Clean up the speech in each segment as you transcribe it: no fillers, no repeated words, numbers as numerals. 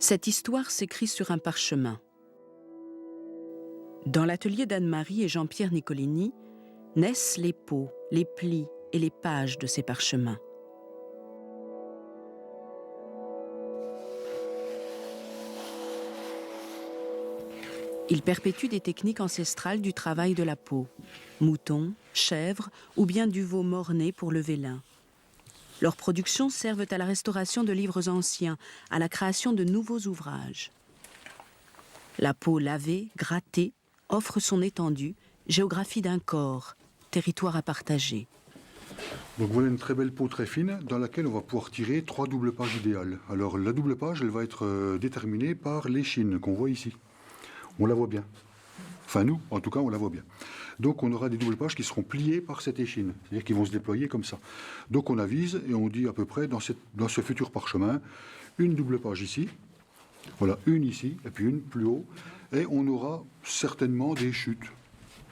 Cette histoire s'écrit sur un parchemin. Dans l'atelier d'Anne-Marie et Jean-Pierre Nicolini naissent les peaux, les plis et les pages de ces parchemins. Ils perpétuent des techniques ancestrales du travail de la peau, moutons, chèvres ou bien du veau mort-né pour le vélin. Leurs productions servent à la restauration de livres anciens, à la création de nouveaux ouvrages. La peau lavée, grattée, offre son étendue, géographie d'un corps, territoire à partager. Donc voilà une très belle peau très fine dans laquelle on va pouvoir tirer 3 doubles pages idéales. Alors la double page, elle va être déterminée par l'échine qu'on voit ici. On la voit bien. Enfin nous, en tout cas, on la voit bien. Donc on aura des doubles pages qui seront pliées par cette échine, c'est-à-dire qui vont se déployer comme ça. Donc on avise et on dit à peu près dans ce futur parchemin, une double page ici, voilà, une ici, et puis une plus haut, et on aura certainement des chutes.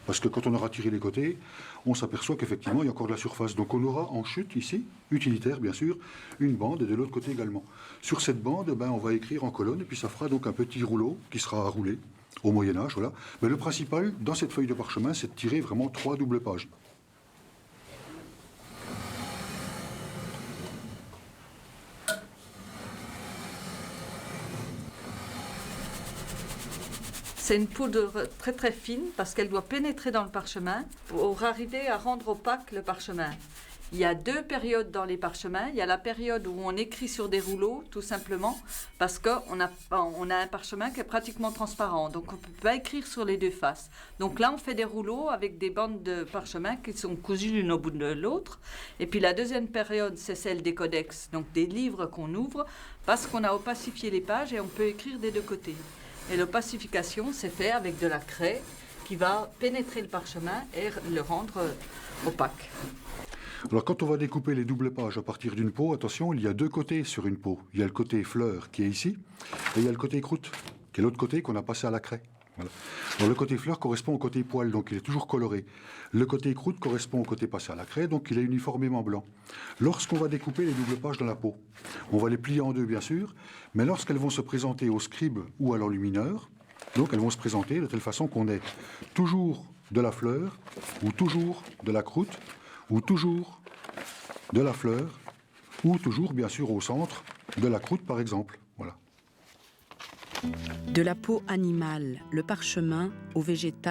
Parce que quand on aura tiré les côtés, on s'aperçoit qu'effectivement, il y a encore de la surface. Donc on aura en chute ici, utilitaire bien sûr, une bande et de l'autre côté également. Sur cette bande, on va écrire en colonne et puis ça fera donc un petit rouleau qui sera à rouler au Moyen-Âge. Voilà. Mais le principal, dans cette feuille de parchemin, c'est de tirer vraiment 3 doubles pages. C'est une poudre très très fine parce qu'elle doit pénétrer dans le parchemin pour arriver à rendre opaque le parchemin. Il y a 2 périodes dans les parchemins. Il y a la période où on écrit sur des rouleaux, tout simplement, parce qu'on a un parchemin qui est pratiquement transparent. Donc on ne peut pas écrire sur les 2 faces. Donc là, on fait des rouleaux avec des bandes de parchemin qui sont cousues l'une au bout de l'autre. Et puis la deuxième période, c'est celle des codex, donc des livres qu'on ouvre, parce qu'on a opacifié les pages et on peut écrire des 2 côtés. Et l'opacification, c'est fait avec de la craie qui va pénétrer le parchemin et le rendre opaque. Alors quand on va découper les doubles pages à partir d'une peau, attention, il y a 2 côtés sur une peau. Il y a le côté fleur qui est ici, et il y a le côté croûte, qui est l'autre côté qu'on a passé à la craie. Voilà. Alors le côté fleur correspond au côté poil, donc il est toujours coloré. Le côté croûte correspond au côté passé à la craie, donc il est uniformément blanc. Lorsqu'on va découper les doubles pages dans la peau, on va les plier en 2 bien sûr, mais lorsqu'elles vont se présenter au scribe ou à l'enlumineur, donc elles vont se présenter de telle façon qu'on ait toujours de la fleur, ou toujours de la croûte, ou toujours de la fleur, ou toujours bien sûr au centre de la croûte par exemple. Voilà. De la peau animale, le parchemin, au végétal,